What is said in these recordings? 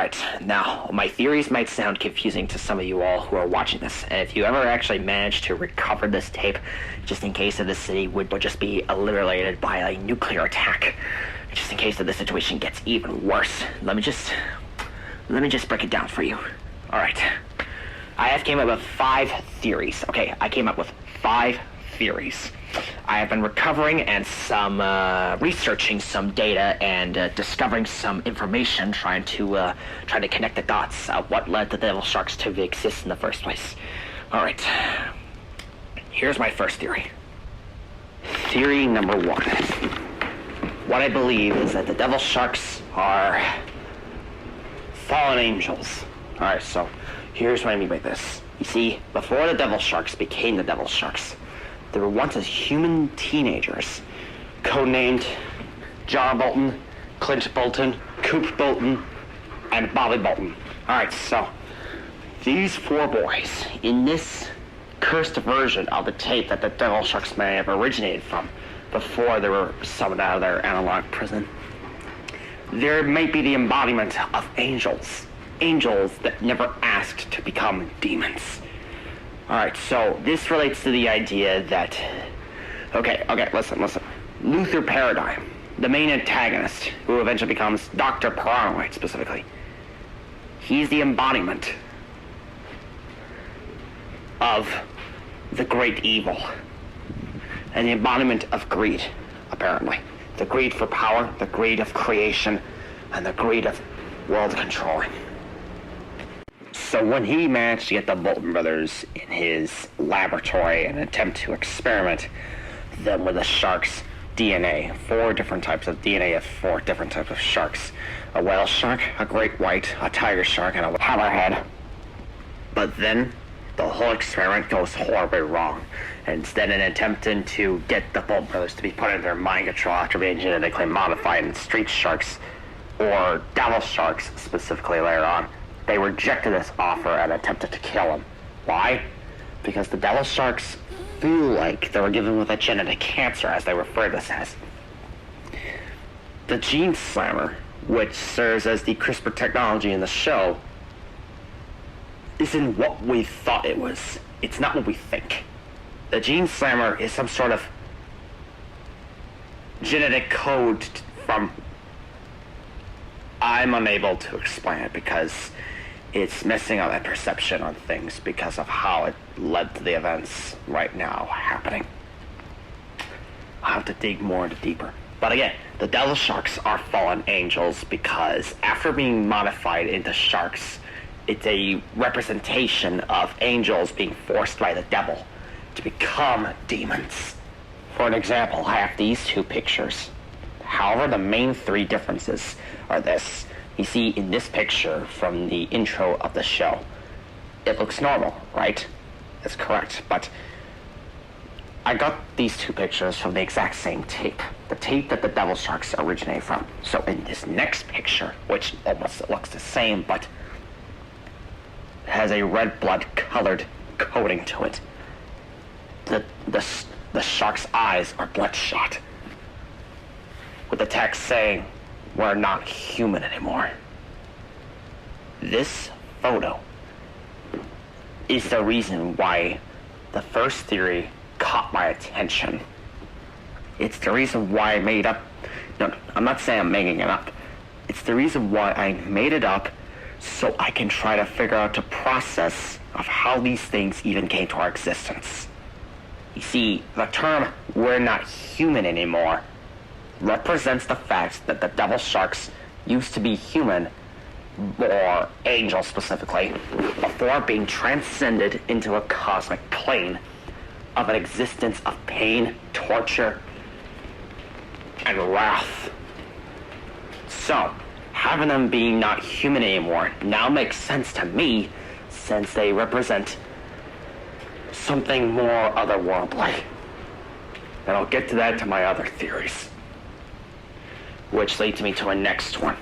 Alright, now, my theories might sound confusing to some of you all who are watching this, and if you ever actually manage to recover this tape, just in case that the city would just be obliterated by a nuclear attack, just in case that the situation gets even worse, let me just break it down for you. Alright, I have came up with 5 theories. Okay, I came up with 5 theories. I have been recovering and researching some data and discovering some information, trying to connect the dots of what led the devil sharks to exist in the first place. All right, here's my first theory. Theory number 1. What I believe is that the devil sharks are fallen angels. All right, so here's what I mean by this. You see, before the devil sharks became the devil sharks, they were once as human teenagers, codenamed John Bolton, Clint Bolton, Coop Bolton, and Bobby Bolton. Alright, so these 4 boys, in this cursed version of the tape that the devil sharks may have originated from before they were summoned out of their analog prison, there might be the embodiment of angels. Angels that never asked to become demons. Alright, so this relates to the idea that... Okay, listen. Luther Paradigm, the main antagonist, who eventually becomes Dr. Paranoid, specifically. He's the embodiment of the great evil. And the embodiment of greed, apparently. The greed for power, the greed of creation, and the greed of world controlling. So when he managed to get the Bolton brothers in his laboratory in an attempt to experiment them with the shark's DNA, 4 different types of DNA of 4 different types of sharks. A whale shark, a great white, a tiger shark, and a hammerhead. But then the whole experiment goes horribly wrong. And instead of attempting to get the Bolton brothers to be put in their mind control after being genetically modified in street sharks, or devil sharks specifically later on, they rejected this offer and attempted to kill him. Why? Because the devil sharks feel like they were given with a genetic cancer, as they refer to this as. The gene slammer, which serves as the CRISPR technology in the show, isn't what we thought it was. It's not what we think. The gene slammer is some sort of genetic code from... I'm unable to explain it because it's messing up my perception on things because of how it led to the events right now happening. I'll have to dig more into deeper. But again, the devil sharks are fallen angels because after being modified into sharks, it's a representation of angels being forced by the devil to become demons. For an example, I have these 2 pictures. However, the main 3 differences are this. You see, in this picture from the intro of the show, it looks normal, right? That's correct, but I got these 2 pictures from the exact same tape. The tape that the devil sharks originate from. So in this next picture, which almost looks the same, but has a red blood colored coating to it, the shark's eyes are bloodshot, with the text saying, "We're not human anymore." This photo is the reason why the first theory caught my attention. It's the reason why I made up... No, I'm not saying I'm making it up. It's the reason why I made it up so I can try to figure out the process of how these things even came to our existence. You see, the term, "we're not human anymore," represents the fact that the devil sharks used to be human, or angels specifically, before being transcended into a cosmic plane of an existence of pain, torture, and wrath. So, having them being not human anymore now makes sense to me, since they represent something more otherworldly. And I'll get to that to my other theories, which leads me to a next one.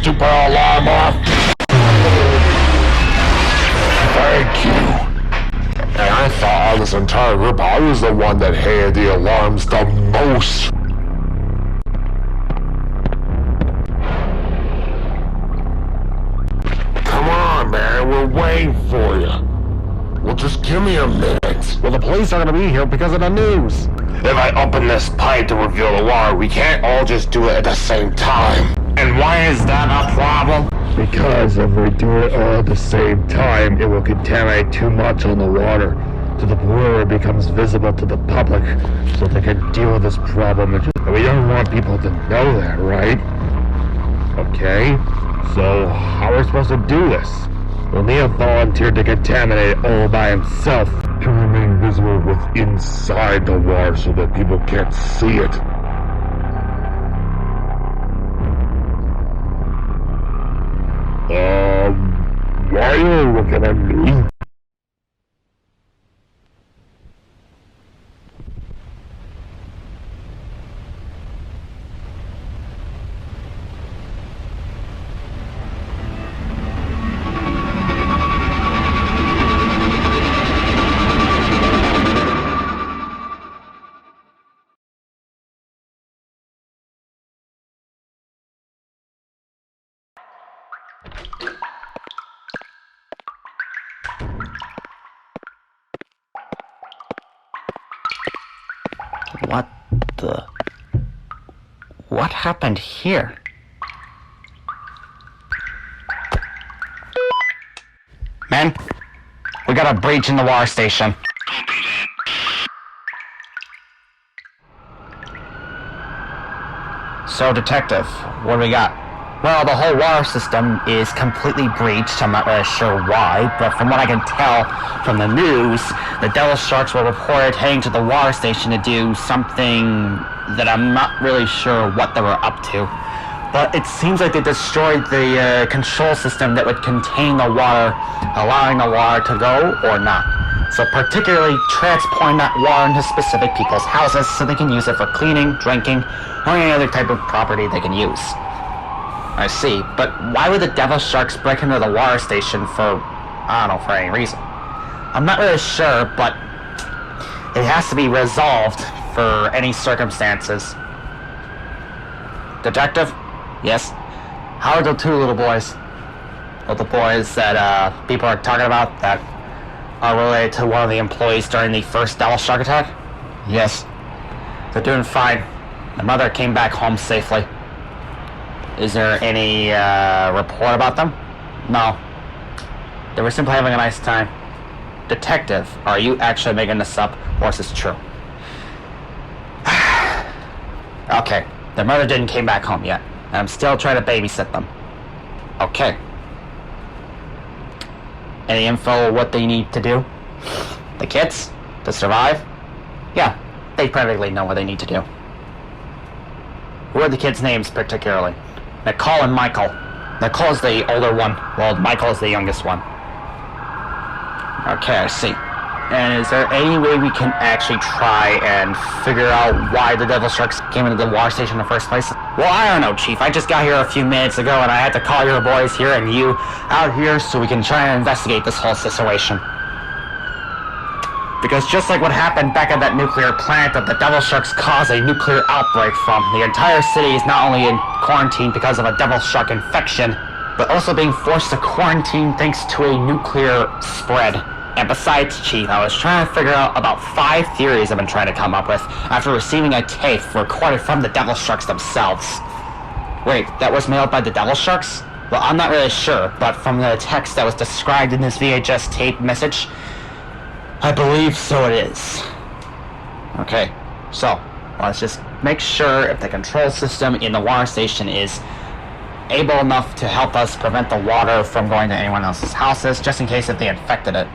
stupid alarm off? Thank you. And I thought out of this entire group, I was the one that hated the alarms the most. Come on, man, we're waiting for you. Well, just give me a minute. Well, the police are gonna be here because of the news. If I open this pipe to reveal the water, we can't all just do it at the same time. And why is that a problem? Because if we do it all at the same time, it will contaminate too much on the water to the point where it becomes visible to the public so they can deal with this problem. And we don't want people to know that, right? Okay, so how are we supposed to do this? Well, Neil volunteered to contaminate it all by himself to remain visible with inside the water so that people can't see it. Why are you looking at me? What happened here? Men, we got a breach in the water station. So, Detective, what do we got? Well, the whole water system is completely breached. I'm not really sure why, but from what I can tell from the news, the devil sharks were reported heading to the water station to do something that I'm not really sure what they were up to. But it seems like they destroyed the control system that would contain the water, allowing the water to go or not. So particularly transporting that water into specific people's houses so they can use it for cleaning, drinking, or any other type of property they can use. I see, but why would the devil sharks break into the water station for, I don't know, for any reason? I'm not really sure, but it has to be resolved for any circumstances. Detective? Yes? How are the two little boys? Little boys that people are talking about that are related to one of the employees during the first devil shark attack? Yes. They're doing fine. The mother came back home safely. Is there any report about them? No. They were simply having a nice time. Detective, are you actually making this up, or is this true? Okay, their mother didn't came back home yet, and I'm still trying to babysit them. Okay. Any info on what they need to do? The kids? To survive? Yeah, they perfectly know what they need to do. Who are the kids' names particularly? Nicole and Michael. Nicole's the older one, while Michael is the youngest one. Okay, I see. And is there any way we can actually try and figure out why the devil sharks came into the water station in the first place? Well, I don't know, Chief. I just got here a few minutes ago and I had to call your boys here and you out here so we can try and investigate this whole situation. Because just like what happened back at that nuclear plant that the devil sharks caused a nuclear outbreak from, the entire city is not only in quarantine because of a devil shark infection, but also being forced to quarantine thanks to a nuclear spread. And besides, Chief, I was trying to figure out about 5 theories I've been trying to come up with after receiving a tape recorded from the devil sharks themselves. Wait, that was mailed by the devil sharks? Well, I'm not really sure, but from the text that was described in this VHS tape message, I believe so it is. Okay, so let's just make sure if the control system in the water station is able enough to help us prevent the water from going to anyone else's houses, just in case if they infected it.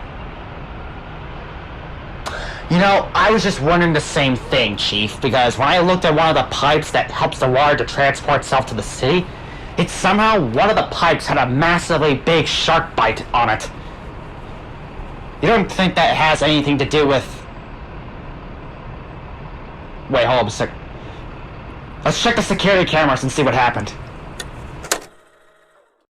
You know, I was just wondering the same thing, Chief, because when I looked at one of the pipes that helps the water to transport itself to the city, it somehow, one of the pipes had a massively big shark bite on it. You don't think that has anything to do with... Wait, hold up a sec. Let's check the security cameras and see what happened.